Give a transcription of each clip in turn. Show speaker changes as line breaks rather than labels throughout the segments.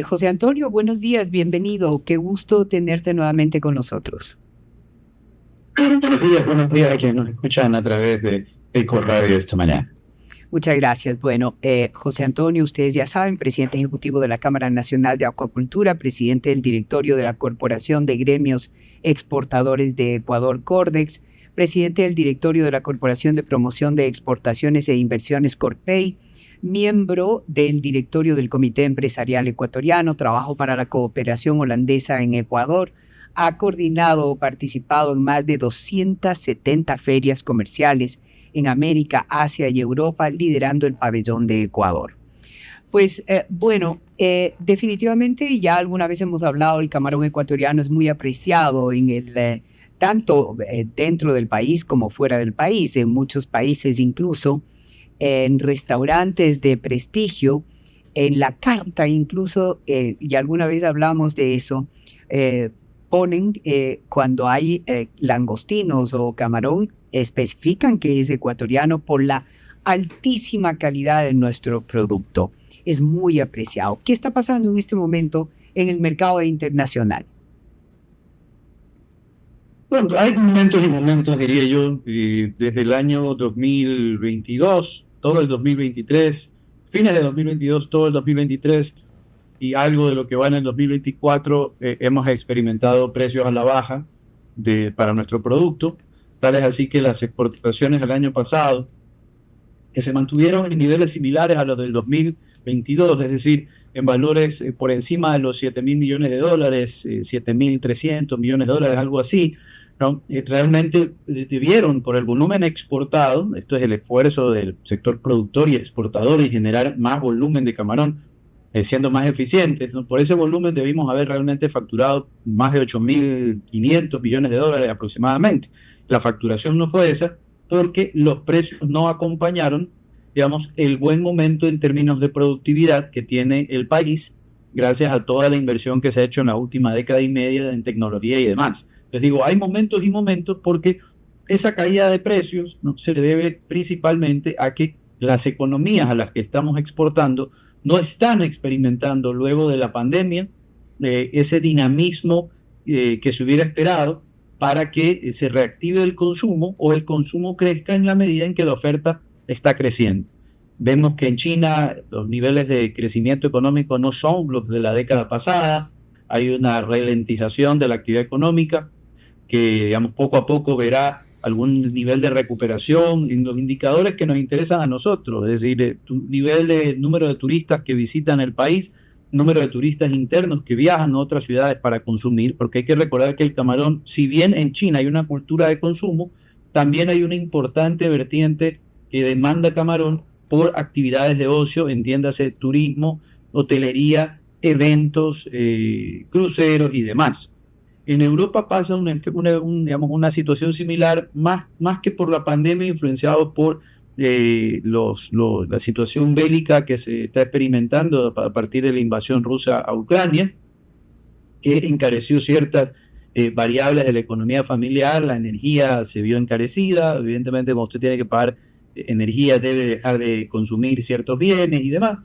José Antonio, buenos días, bienvenido. Qué gusto tenerte nuevamente con nosotros.
Buenos días a quienes nos escuchan a través de Eco Radio esta mañana.
Muchas gracias. Bueno, José Antonio, ustedes ya saben, presidente ejecutivo de la Cámara Nacional de Acuacultura, presidente del directorio de la Corporación de Gremios Exportadores de Ecuador, Cordex, presidente del directorio de la Corporación de Promoción de Exportaciones e Inversiones, Corpey, miembro del directorio del Comité Empresarial Ecuatoriano, trabajo para la cooperación holandesa en Ecuador, ha coordinado o participado en más de 270 ferias comerciales en América, Asia y Europa, liderando el pabellón de Ecuador. Pues definitivamente ya alguna vez hemos hablado, el camarón ecuatoriano es muy apreciado en tanto dentro del país como fuera del país, en muchos países incluso, en restaurantes de prestigio, en la carta incluso, y alguna vez hablamos de eso, ponen cuando hay langostinos o camarón, especifican que es ecuatoriano por la altísima calidad de nuestro producto. Es muy apreciado. ¿Qué está pasando en este momento en el mercado internacional?
Bueno, hay momentos y momentos, diría yo, desde el año 2022, todo el 2023, fines de 2022, todo el 2023 y algo de lo que va en el 2024, hemos experimentado precios a la baja para nuestro producto. Tal es así que las exportaciones del año pasado, que se mantuvieron en niveles similares a los del 2022, es decir, en valores por encima de los 7.000 millones de dólares, 7.300 millones de dólares, algo así, ¿no? Realmente debieron, por el volumen exportado, esto es el esfuerzo del sector productor y exportador en generar más volumen de camarón, siendo más eficientes, ¿no? Por ese volumen debimos haber realmente facturado más de 8.500 millones de dólares aproximadamente. La facturación no fue esa porque los precios no acompañaron, digamos, el buen momento en términos de productividad que tiene el país gracias a toda la inversión que se ha hecho en la última década y media en tecnología y demás. Les digo, hay momentos y momentos porque esa caída de precios, ¿no?, se debe principalmente a que las economías a las que estamos exportando no están experimentando luego de la pandemia ese dinamismo que se hubiera esperado para que se reactive el consumo o el consumo crezca en la medida en que la oferta está creciendo. Vemos que en China los niveles de crecimiento económico no son los de la década pasada, hay una ralentización de la actividad económica que, digamos, poco a poco verá algún nivel de recuperación en los indicadores que nos interesan a nosotros, es decir, nivel de número de turistas que visitan el país, número de turistas internos que viajan a otras ciudades para consumir, porque hay que recordar que el camarón, si bien en China hay una cultura de consumo, también hay una importante vertiente que demanda camarón por actividades de ocio, entiéndase turismo, hotelería, eventos, cruceros y demás. En Europa pasa digamos, una situación similar, más que por la pandemia, influenciado por la situación bélica que se está experimentando a partir de la invasión rusa a Ucrania, que encareció ciertas variables de la economía familiar. La energía se vio encarecida, evidentemente cuando usted tiene que pagar energía debe dejar de consumir ciertos bienes y demás.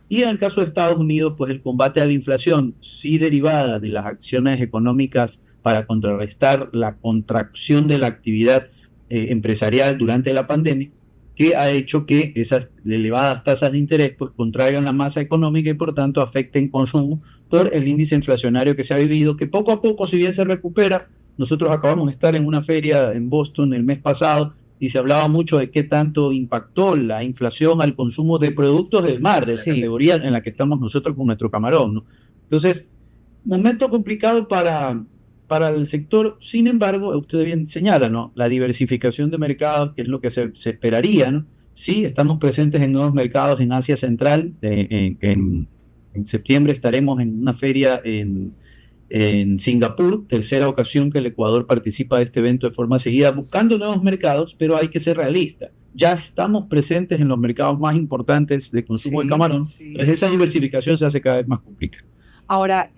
Y en el caso de Estados Unidos, pues el combate a la inflación, sí derivada de las acciones económicas para contrarrestar la contracción de la actividad empresarial durante la pandemia, que ha hecho que esas elevadas tasas de interés pues contraigan la masa económica y por tanto afecten consumo por el índice inflacionario que se ha vivido, que poco a poco, si bien se recupera. Nosotros acabamos de estar en una feria en Boston el mes pasado y se hablaba mucho de qué tanto impactó la inflación al consumo de productos del mar, de la categoría en la que estamos nosotros con nuestro camarón, ¿no? Entonces, momento complicado para el sector. Sin embargo, usted bien señala, ¿no?, la diversificación de mercados, que es lo que se esperaría, ¿no? Sí, estamos presentes en nuevos mercados en Asia Central. En septiembre estaremos en una feria en Singapur, tercera ocasión que el Ecuador participa de este evento de forma seguida, buscando nuevos mercados, pero hay que ser realista. Ya estamos presentes en los mercados más importantes de consumo de camarón, entonces esa diversificación se hace cada vez más complicada.
Ahora,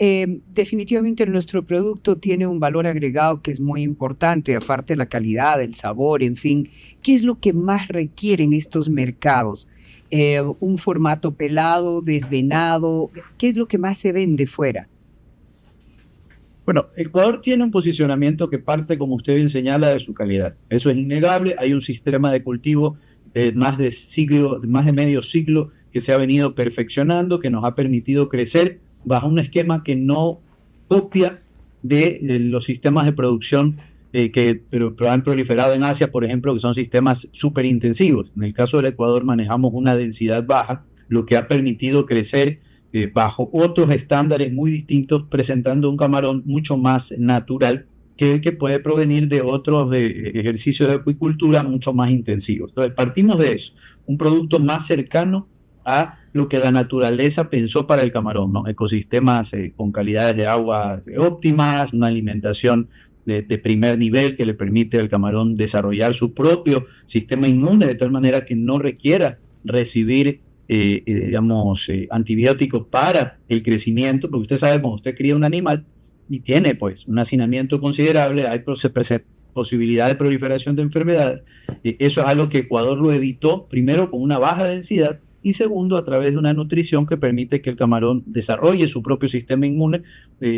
definitivamente nuestro producto tiene un valor agregado que es muy importante, aparte de la calidad, el sabor, en fin. ¿Qué es lo que más requieren estos mercados? un formato pelado, desvenado. ¿Qué es lo que más se vende fuera?
Bueno, Ecuador tiene un posicionamiento que parte, como usted bien señala, de su calidad. Eso es innegable. Hay un sistema de cultivo de más de medio siglo que se ha venido perfeccionando, que nos ha permitido crecer bajo un esquema que no copia de los sistemas de producción pero han proliferado en Asia, por ejemplo, que son sistemas súper intensivos. En el caso del Ecuador manejamos una densidad baja, lo que ha permitido crecer bajo otros estándares muy distintos, presentando un camarón mucho más natural que el que puede provenir de otros ejercicios de acuicultura mucho más intensivos. Entonces, partimos de eso, un producto más cercano a lo que la naturaleza pensó para el camarón, ¿no? Ecosistemas con calidades de agua óptimas, una alimentación de primer nivel que le permite al camarón desarrollar su propio sistema inmune de tal manera que no requiera recibir antibióticos para el crecimiento, porque usted sabe, cuando usted cría un animal y tiene pues un hacinamiento considerable, hay posibilidad de proliferación de enfermedades. Eso es algo que Ecuador lo evitó, primero con una baja densidad y segundo a través de una nutrición que permite que el camarón desarrolle su propio sistema inmune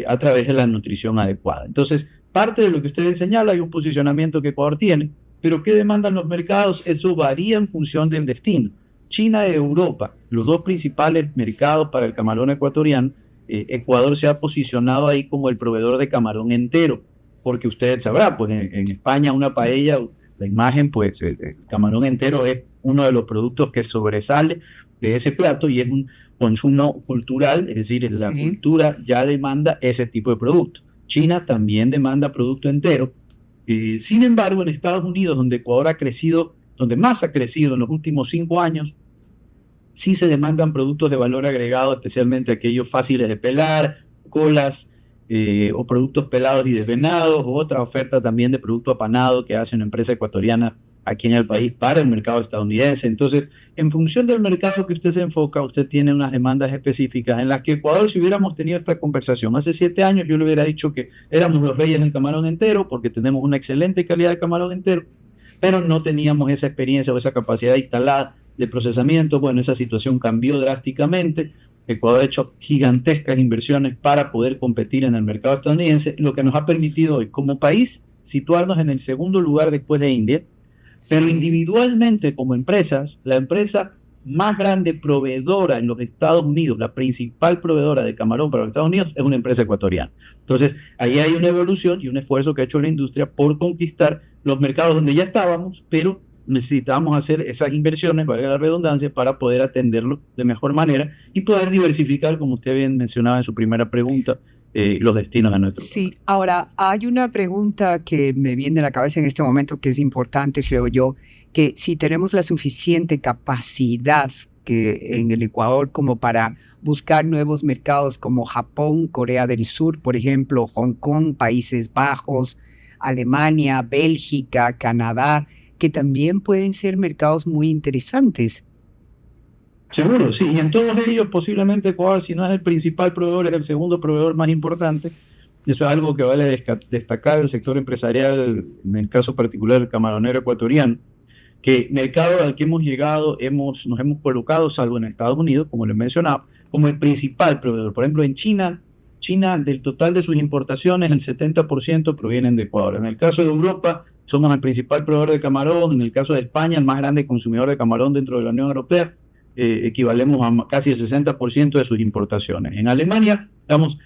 a través de la nutrición adecuada. Entonces, parte de lo que usted señala, hay un posicionamiento que Ecuador tiene, pero ¿qué demandan los mercados? Eso varía en función del destino. China y Europa, los dos principales mercados para el camarón ecuatoriano, Ecuador se ha posicionado ahí como el proveedor de camarón entero, porque usted sabrá, pues en España una paella, la imagen, pues el camarón entero es uno de los productos que sobresale de ese plato y es un consumo cultural, es decir, la cultura ya demanda ese tipo de producto. China también demanda producto entero. Sin embargo, en Estados Unidos, donde Ecuador ha crecido, donde más ha crecido en los últimos 5 años, sí se demandan productos de valor agregado, especialmente aquellos fáciles de pelar, colas o productos pelados y desvenados, o otra oferta también de producto apanado que hace una empresa ecuatoriana aquí en el país para el mercado estadounidense. Entonces, en función del mercado que usted se enfoca, usted tiene unas demandas específicas en las que Ecuador, si hubiéramos tenido esta conversación hace 7 años, yo le hubiera dicho que éramos los reyes del camarón entero porque tenemos una excelente calidad de camarón entero, pero no teníamos esa experiencia o esa capacidad instalada de procesamiento. Bueno, esa situación cambió drásticamente. Ecuador ha hecho gigantescas inversiones para poder competir en el mercado estadounidense, lo que nos ha permitido hoy como país situarnos en el segundo lugar después de India, pero individualmente como empresas, la empresa más grande proveedora en los Estados Unidos, la principal proveedora de camarón para los Estados Unidos, es una empresa ecuatoriana. Entonces, ahí hay una evolución y un esfuerzo que ha hecho la industria por conquistar los mercados donde ya estábamos, pero necesitábamos hacer esas inversiones, valga la redundancia, para poder atenderlo de mejor manera y poder diversificar, como usted bien mencionaba en su primera pregunta, los destinos de nuestro país.
Sí, ahora hay una pregunta que me viene a la cabeza en este momento que es importante, creo yo, que si tenemos la suficiente capacidad que en el Ecuador como para buscar nuevos mercados como Japón, Corea del Sur, por ejemplo, Hong Kong, Países Bajos, Alemania, Bélgica, Canadá, que también pueden ser mercados muy interesantes.
Seguro, sí, y en todos ellos posiblemente Ecuador, si no es el principal proveedor, es el segundo proveedor más importante. Eso es algo que vale destacar del sector empresarial, en el caso particular del camaronero ecuatoriano, que mercado al que hemos llegado, nos hemos colocado, salvo en Estados Unidos, como les mencionaba, como el principal proveedor. Por ejemplo, en China, del total de sus importaciones, el 70% provienen de Ecuador. En el caso de Europa, somos el principal proveedor de camarón. En el caso de España, el más grande consumidor de camarón dentro de la Unión Europea. Equivalemos a casi el 60% de sus importaciones. En Alemania, digamos,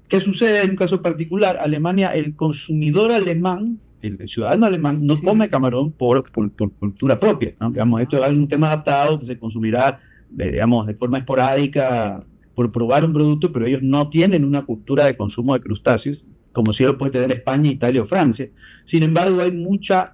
¿qué sucede en un caso particular? Alemania, el consumidor alemán, el ciudadano alemán, no come camarón por cultura propia, ¿no? Digamos, esto es un tema adaptado que se consumirá, digamos, de forma esporádica por probar un producto, pero ellos no tienen una cultura de consumo de crustáceos, como si lo puede tener España, Italia o Francia. Sin embargo, hay mucha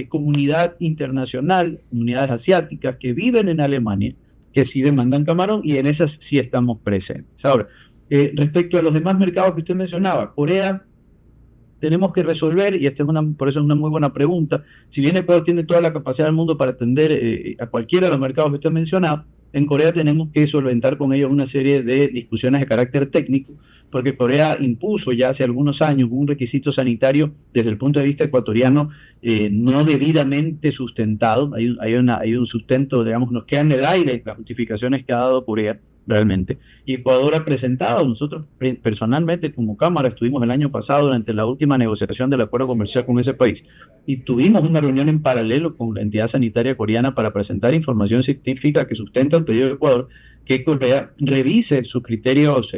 comunidad internacional, comunidades asiáticas que viven en Alemania, que sí demandan camarón y en esas sí estamos presentes. Ahora, respecto a los demás mercados que usted mencionaba, Corea, tenemos que resolver, y por eso es una muy buena pregunta, si bien Ecuador tiene toda la capacidad del mundo para atender a cualquiera de los mercados que usted ha mencionado, en Corea tenemos que solventar con ellos una serie de discusiones de carácter técnico, porque Corea impuso ya hace algunos años un requisito sanitario desde el punto de vista ecuatoriano no debidamente sustentado. Hay un sustento, digamos, nos queda en el aire las justificaciones que ha dado Corea realmente. Y Ecuador ha presentado, nosotros personalmente como Cámara estuvimos el año pasado durante la última negociación del acuerdo comercial con ese país y tuvimos una reunión en paralelo con la entidad sanitaria coreana para presentar información científica que sustenta el pedido de Ecuador, que Corea revise sus criterios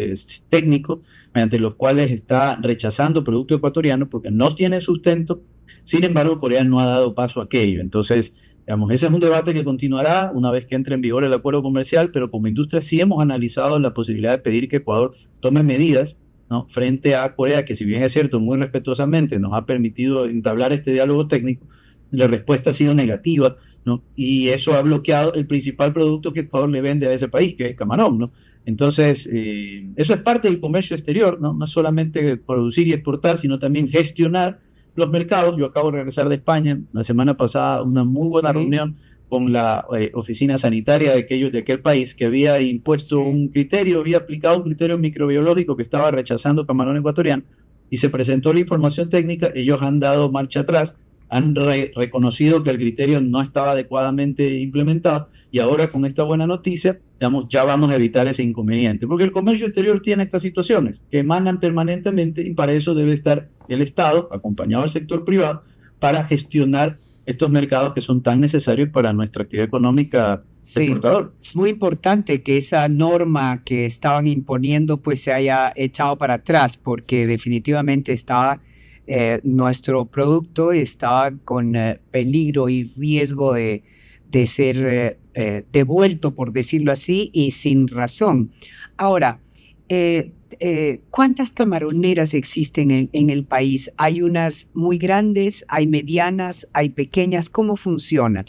técnicos mediante los cuales está rechazando producto ecuatoriano porque no tiene sustento. Sin embargo, Corea no ha dado paso a aquello. Entonces, digamos, ese es un debate que continuará una vez que entre en vigor el acuerdo comercial, pero como industria sí hemos analizado la posibilidad de pedir que Ecuador tome medidas, ¿no?, frente a Corea, que si bien es cierto, muy respetuosamente nos ha permitido entablar este diálogo técnico, la respuesta ha sido negativa, ¿no? Y eso ha bloqueado el principal producto que Ecuador le vende a ese país, que es camarón, ¿no? Entonces, eso es parte del comercio exterior, ¿no? No solamente producir y exportar, sino también gestionar los mercados. Yo acabo de regresar de España la semana pasada, una muy buena reunión con la oficina sanitaria de aquel país que había impuesto un criterio, había aplicado un criterio microbiológico que estaba rechazando camarón ecuatoriano y se presentó la información técnica. Ellos han dado marcha atrás, han reconocido que el criterio no estaba adecuadamente implementado y ahora con esta buena noticia, digamos, ya vamos a evitar ese inconveniente, porque el comercio exterior tiene estas situaciones que emanan permanentemente y para eso debe estar el Estado, acompañado del sector privado, para gestionar estos mercados que son tan necesarios para nuestra actividad económica exportadora.
Es muy importante que esa norma que estaban imponiendo pues se haya echado para atrás, porque definitivamente estaba nuestro producto estaba con peligro y riesgo de ser devuelto, por decirlo así, y sin razón. Ahora, ¿cuántas camaroneras existen en el país? ¿Hay unas muy grandes, hay medianas, hay pequeñas? ¿Cómo funcionan?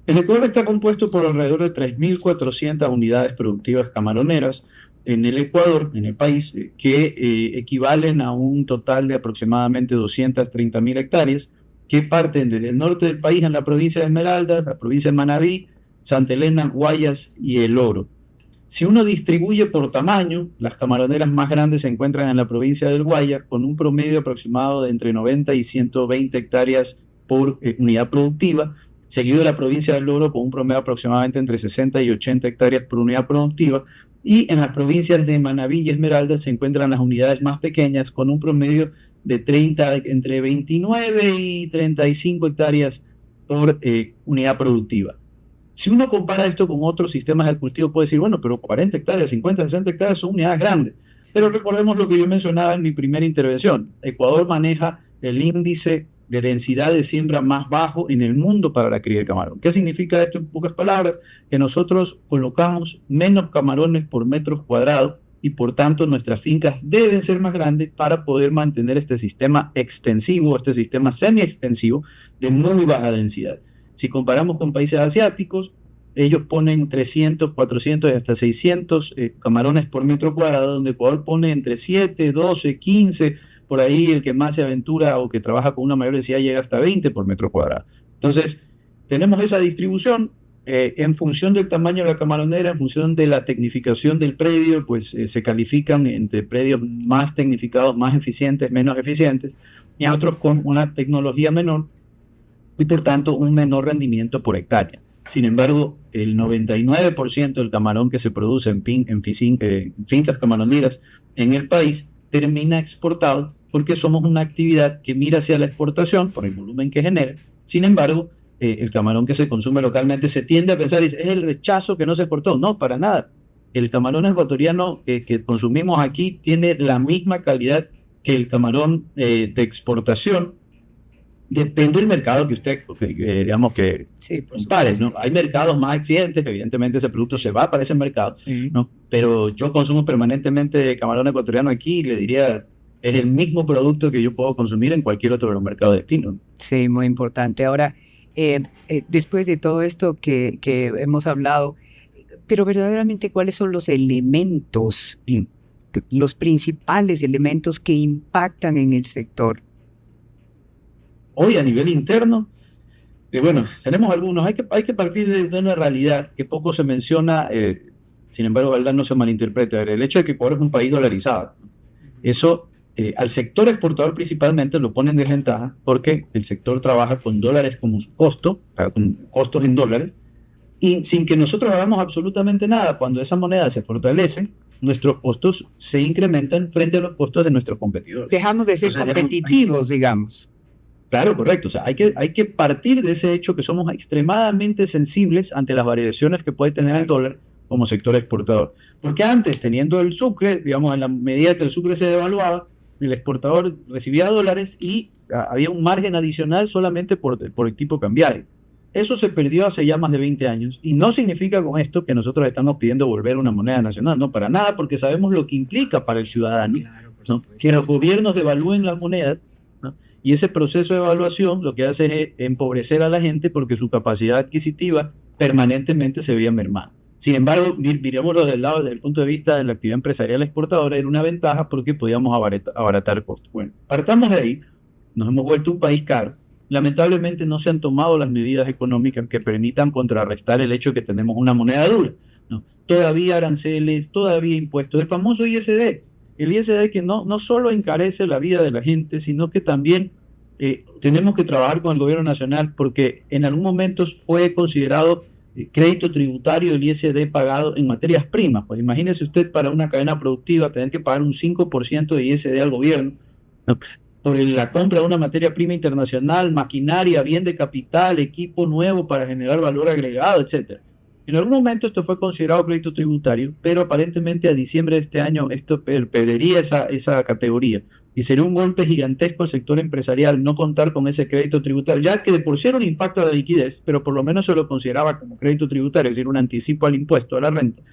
El Ecuador está compuesto por alrededor de 3.400 unidades productivas camaroneras en el Ecuador, en el país, que equivalen a un total de aproximadamente 230.000 hectáreas, que parten desde el norte del país en la provincia de Esmeraldas, la provincia de Manabí, Santa Elena, Guayas y El Oro. Si uno distribuye por tamaño, las camaroneras más grandes se encuentran en la provincia del Guayas, con un promedio aproximado de entre 90 y 120 hectáreas por unidad productiva, seguido de la provincia del Oro con un promedio aproximadamente entre 60 y 80 hectáreas por unidad productiva, y en las provincias de Manabí y Esmeraldas se encuentran las unidades más pequeñas con un promedio de entre 29 y 35 hectáreas por unidad productiva. Si uno compara esto con otros sistemas de cultivo, puede decir, bueno, pero 40 hectáreas, 50, 60 hectáreas son unidades grandes. Pero recordemos lo que yo mencionaba en mi primera intervención. Ecuador maneja el índice de densidad de siembra más bajo en el mundo para la cría de camarón. ¿Qué significa esto en pocas palabras? Que nosotros colocamos menos camarones por metros cuadrados y por tanto nuestras fincas deben ser más grandes para poder mantener este sistema extensivo, este sistema semi-extensivo de muy baja densidad. Si comparamos con países asiáticos, ellos ponen 300, 400 y hasta 600 camarones por metro cuadrado, donde Ecuador pone entre 7, 12, 15, por ahí el que más se aventura o que trabaja con una mayor densidad llega hasta 20 por metro cuadrado. Entonces, tenemos esa distribución en función del tamaño de la camaronera, en función de la tecnificación del predio, pues se califican entre predios más tecnificados, más eficientes, menos eficientes, y otros con una tecnología menor y por tanto un menor rendimiento por hectárea. Sin embargo, el 99% del camarón que se produce en fincas camaroneras en el país termina exportado porque somos una actividad que mira hacia la exportación por el volumen que genera. Sin embargo, el camarón que se consume localmente se tiende a pensar, es el rechazo que no se exportó. No, para nada. El camarón ecuatoriano que consumimos aquí tiene la misma calidad que el camarón de exportación. Depende del mercado que usted, digamos que
Sí,
compare, ¿no? Hay mercados más exigentes, evidentemente ese producto se va para ese mercado,
sí.
¿no? Pero yo consumo permanentemente camarón ecuatoriano aquí y le diría, es el mismo producto que yo puedo consumir en cualquier otro de los mercados destinos.
Sí, muy importante. Ahora, después de todo esto que hemos hablado, pero verdaderamente, ¿cuáles son los elementos, los principales elementos que impactan en el sector?
Hoy a nivel interno, Bueno, tenemos algunos. Hay que partir de una realidad que poco se menciona, sin embargo, ¿verdad? No se malinterprete. A ver, el hecho de que Ecuador es un país dolarizado, eso al sector exportador principalmente lo pone en desventaja porque el sector trabaja con dólares como su costo, o sea, con costos en dólares, y sin que nosotros hagamos absolutamente nada. Cuando esa moneda se fortalece, nuestros costos se incrementan frente a los costos de nuestros competidores.
Dejamos de ser
Entonces,
competitivos, digamos.
claro, correcto. O sea, hay que partir de ese hecho que somos extremadamente sensibles ante las variaciones que puede tener el dólar como sector exportador. Porque antes, teniendo el sucre, digamos, en la medida que el sucre se devaluaba, el exportador recibía dólares y había un margen adicional solamente por el tipo cambiario. Eso se perdió hace ya más de 20 años y no significa con esto que nosotros estamos pidiendo volver a una moneda nacional, no, para nada, porque sabemos lo que implica para el ciudadano,
Claro, por
¿no?
supuesto.
Que los gobiernos devalúen las monedas, ¿no? Y ese proceso de evaluación lo que hace es empobrecer a la gente porque su capacidad adquisitiva permanentemente se veía mermada. Sin embargo, miremoslo del lado, desde el punto de vista de la actividad empresarial exportadora, era una ventaja porque podíamos abaratar costos. Bueno, partamos de ahí, nos hemos vuelto un país caro. Lamentablemente no se han tomado las medidas económicas que permitan contrarrestar el hecho de que tenemos una moneda dura, ¿no? Todavía aranceles, todavía impuestos, el famoso ISD, el ISD que no solo encarece la vida de la gente, sino que también tenemos que trabajar con el gobierno nacional porque en algún momento fue considerado crédito tributario el ISD pagado en materias primas. Pues imagínese usted para una cadena productiva tener que pagar un 5% de ISD al gobierno, ¿no? Por la compra de una materia prima internacional, maquinaria, bien de capital, equipo nuevo para generar valor agregado, etcétera. En algún momento esto fue considerado crédito tributario, pero aparentemente a diciembre de este año esto perdería esa categoría y sería un golpe gigantesco al sector empresarial no contar con ese crédito tributario, ya que de por sí era un impacto a la liquidez, pero por lo menos se lo consideraba como crédito tributario, es decir, un anticipo al impuesto a la renta,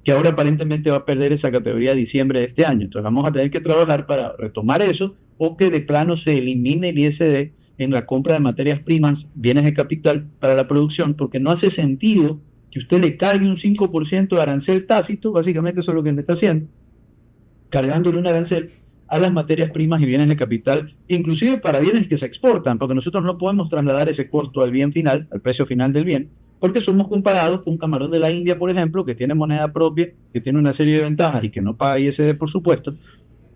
que ahora aparentemente va a perder esa categoría a diciembre de este año. Entonces vamos a tener que trabajar para retomar eso o que de plano se elimine el ISD en la compra de materias primas, bienes de capital para la producción, porque no hace sentido que usted le cargue un 5% de arancel tácito, básicamente eso es lo que le está haciendo, cargándole un arancel a las materias primas y bienes de capital, inclusive para bienes que se exportan, porque nosotros no podemos trasladar ese costo al bien final, al precio final del bien, porque somos comparados con un camarón de la India, por ejemplo, que tiene moneda propia, que tiene una serie de ventajas y que no paga ISD, por supuesto,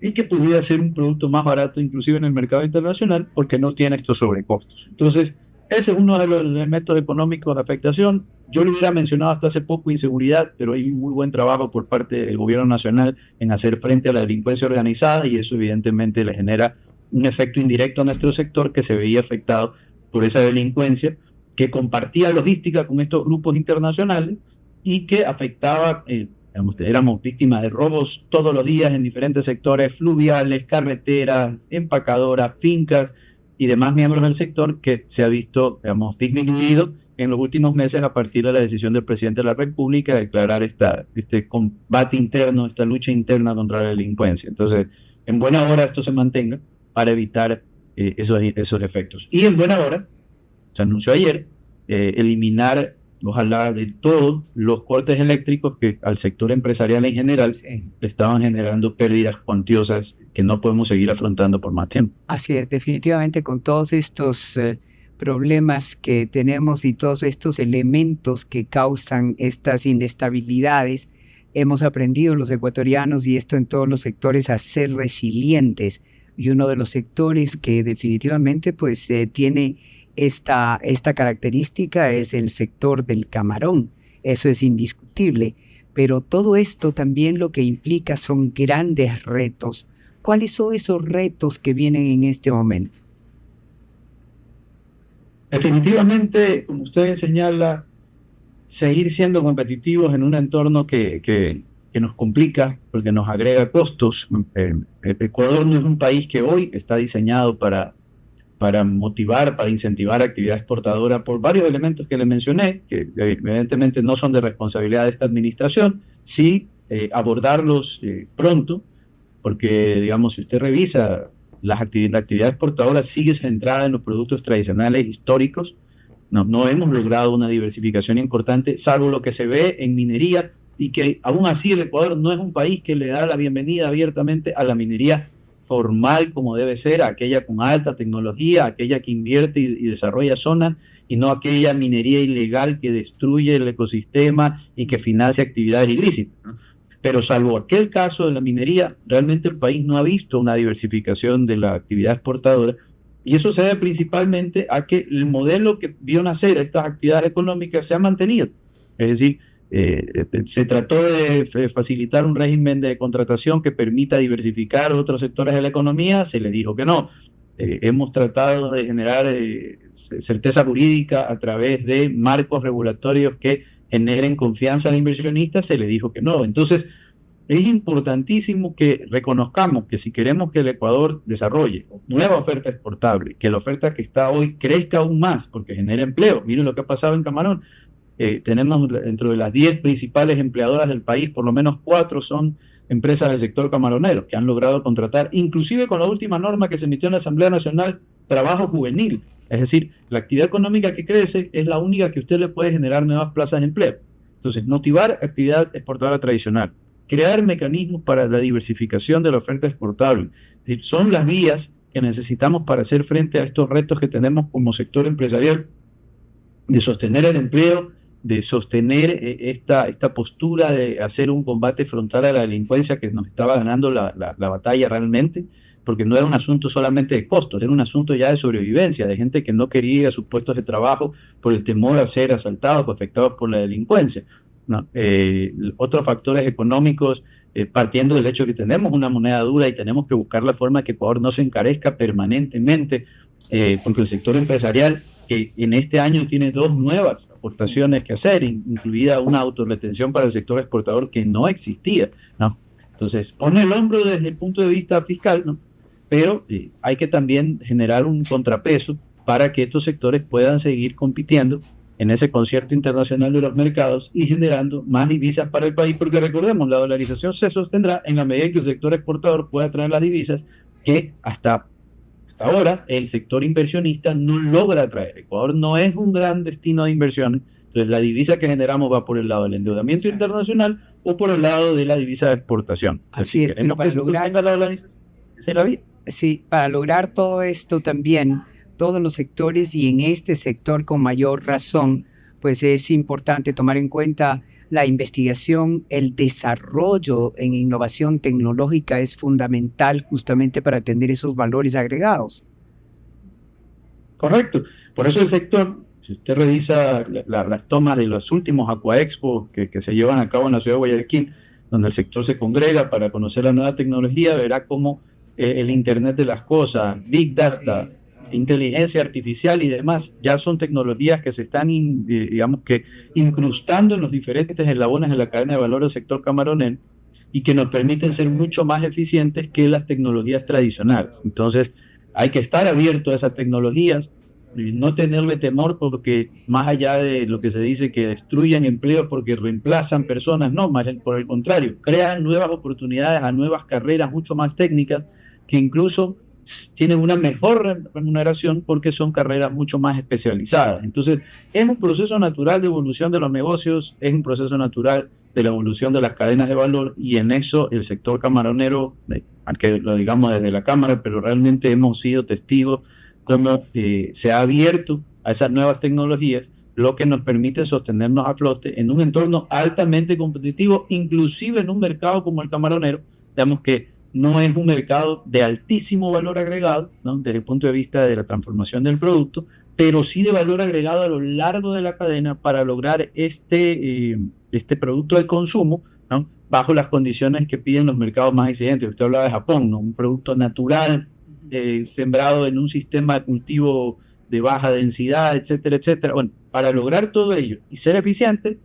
y que pudiera ser un producto más barato inclusive en el mercado internacional porque no tiene estos sobrecostos. Entonces, ese es uno de los elementos económicos de afectación. Yo le hubiera mencionado hasta hace poco inseguridad, pero hay un muy buen trabajo por parte del gobierno nacional en hacer frente a la delincuencia organizada y eso evidentemente le genera un efecto indirecto a nuestro sector que se veía afectado por esa delincuencia que compartía logística con estos grupos internacionales y que afectaba, éramos víctimas de robos todos los días en diferentes sectores fluviales, carreteras, empacadoras, fincas y demás miembros del sector que se ha visto, digamos, disminuido en los últimos meses a partir de la decisión del presidente de la República de declarar este combate interno, esta lucha interna contra la delincuencia. Entonces, en buena hora esto se mantenga para evitar esos efectos. Y en buena hora, se anunció ayer, eliminar, ojalá de todo, los cortes eléctricos que al sector empresarial en general le estaban generando pérdidas cuantiosas que no podemos seguir afrontando por más tiempo.
Así es, definitivamente con todos estos problemas que tenemos y todos estos elementos que causan estas inestabilidades, hemos aprendido los ecuatorianos y esto en todos los sectores a ser resilientes. Y uno de los sectores que definitivamente pues tiene esta característica es el sector del camarón. Eso es indiscutible. Pero todo esto también lo que implica son grandes retos. ¿Cuáles son esos retos que vienen en este momento?
Definitivamente, como usted señala, seguir siendo competitivos en un entorno que nos complica porque nos agrega costos. Ecuador no es un país que hoy está diseñado para motivar, para incentivar actividad exportadora por varios elementos que le mencioné, que evidentemente no son de responsabilidad de esta administración, sí abordarlos pronto, porque digamos, si usted revisa, la actividad exportadora sigue centrada en los productos tradicionales históricos. No hemos logrado una diversificación importante, salvo lo que se ve en minería, y que aún así el Ecuador no es un país que le da la bienvenida abiertamente a la minería formal como debe ser, aquella con alta tecnología, aquella que invierte y desarrolla zonas y no aquella minería ilegal que destruye el ecosistema y que financia actividades ilícitas, ¿no? Pero salvo aquel caso de la minería, realmente el país no ha visto una diversificación de la actividad exportadora, y eso se debe principalmente a que el modelo que vio nacer estas actividades económicas se ha mantenido. Es decir, se trató de facilitar un régimen de contratación que permita diversificar otros sectores de la economía, se le dijo que no. Hemos tratado de generar certeza jurídica a través de marcos regulatorios que generen confianza al inversionista, se le dijo que no. Entonces, es importantísimo que reconozcamos que si queremos que el Ecuador desarrolle nueva oferta exportable, que la oferta que está hoy crezca aún más, porque genera empleo. Miren lo que ha pasado en Camarón. Tenemos dentro de las 10 principales empleadoras del país, por lo menos 4 son empresas del sector camaronero que han logrado contratar, inclusive con la última norma que se emitió en la Asamblea Nacional, trabajo juvenil. Es decir, la actividad económica que crece es la única que usted le puede generar nuevas plazas de empleo. Entonces, motivar actividad exportadora tradicional, crear mecanismos para la diversificación de la oferta exportable. Es decir, son las vías que necesitamos para hacer frente a estos retos que tenemos como sector empresarial, de sostener el empleo, de sostener esta postura de hacer un combate frontal a la delincuencia que nos estaba ganando la batalla realmente, porque no era un asunto solamente de costos, era un asunto ya de sobrevivencia, de gente que no quería ir a sus puestos de trabajo por el temor a ser asaltados o afectados por la delincuencia, ¿no? Otros factores económicos, partiendo del hecho de que tenemos una moneda dura y tenemos que buscar la forma de que Ecuador no se encarezca permanentemente, porque el sector empresarial que en este año tiene 2 nuevas aportaciones que hacer, incluida una autorretención para el sector exportador que no existía, ¿no? Entonces, pone el hombro desde el punto de vista fiscal, ¿no? Pero hay que también generar un contrapeso para que estos sectores puedan seguir compitiendo en ese concierto internacional de los mercados y generando más divisas para el país, porque recordemos, la dolarización se sostendrá en la medida en que el sector exportador pueda traer las divisas que hasta ahora el sector inversionista no logra atraer. Ecuador no es un gran destino de inversiones, entonces la divisa que generamos va por el lado del endeudamiento internacional o por el lado de la divisa de exportación.
Así es, pero para lograr la dolarización, sí, para lograr todo esto también, todos los sectores y en este sector con mayor razón, pues es importante tomar en cuenta la investigación, el desarrollo en innovación tecnológica es fundamental justamente para atender esos valores agregados.
Correcto. Por eso el sector, si usted revisa las tomas de los últimos Aquaexpo que se llevan a cabo en la ciudad de Guayaquil, donde el sector se congrega para conocer la nueva tecnología, verá cómo el Internet de las cosas, Big Data, inteligencia artificial y demás, ya son tecnologías que se están, digamos que, incrustando en los diferentes eslabones de la cadena de valor del sector camaronero y que nos permiten ser mucho más eficientes que las tecnologías tradicionales. Entonces, hay que estar abierto a esas tecnologías, no tenerle temor porque más allá de lo que se dice que destruyen empleos porque reemplazan personas, no, más por el contrario, crean nuevas oportunidades a nuevas carreras mucho más técnicas que incluso tienen una mejor remuneración porque son carreras mucho más especializadas. Entonces, es un proceso natural de evolución de los negocios, es un proceso natural de la evolución de las cadenas de valor y en eso el sector camaronero, aunque lo digamos desde la Cámara, pero realmente hemos sido testigos cómo se ha abierto a esas nuevas tecnologías, lo que nos permite sostenernos a flote en un entorno altamente competitivo, inclusive en un mercado como el camaronero, digamos que no es un mercado de altísimo valor agregado, ¿no?, desde el punto de vista de la transformación del producto, pero sí de valor agregado a lo largo de la cadena para lograr este producto de consumo, ¿no?, bajo las condiciones que piden los mercados más exigentes. Usted hablaba de Japón, ¿no?, un producto natural, sembrado en un sistema de cultivo de baja densidad, etcétera, etcétera. Bueno, para lograr todo ello y ser eficiente,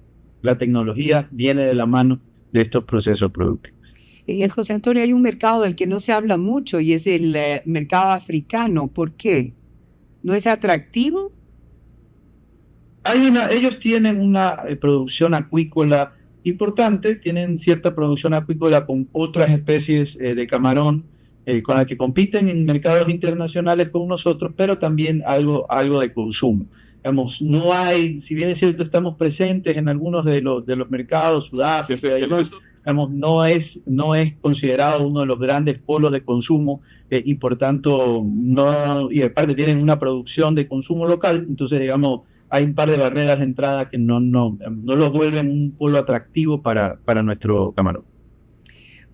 la tecnología viene de la mano de estos procesos productivos.
José Antonio, hay un mercado del que no se habla mucho y es el mercado africano. ¿Por qué? ¿No es atractivo?
Ellos tienen una producción acuícola importante, tienen cierta producción acuícola con otras especies de camarón, con las que compiten en mercados internacionales con nosotros, pero también algo de consumo. Digamos, no hay, si bien es cierto, estamos presentes en algunos de los mercados, Sudáfrica, digamos, no es considerado uno de los grandes polos de consumo y por tanto, no, y aparte tienen una producción de consumo local, entonces, digamos, hay un par de barreras de entrada que no lo vuelven un polo atractivo para nuestro camarón.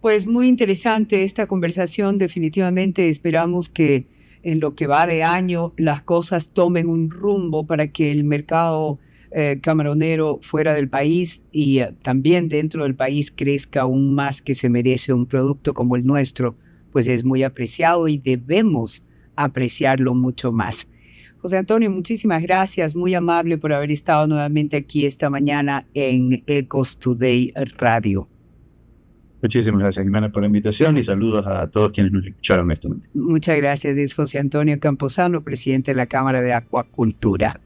Pues muy interesante esta conversación, definitivamente esperamos que en lo que va de año las cosas tomen un rumbo para que el mercado camaronero fuera del país y también dentro del país crezca aún más, que se merece un producto como el nuestro, pues es muy apreciado y debemos apreciarlo mucho más. José Antonio, muchísimas gracias, muy amable por haber estado nuevamente aquí esta mañana en Ecos Today Radio.
Muchísimas gracias, Jimena, por la invitación y saludos a todos quienes nos escucharon esta mañana.
Muchas gracias, es José Antonio Camposano, presidente de la Cámara de Acuacultura.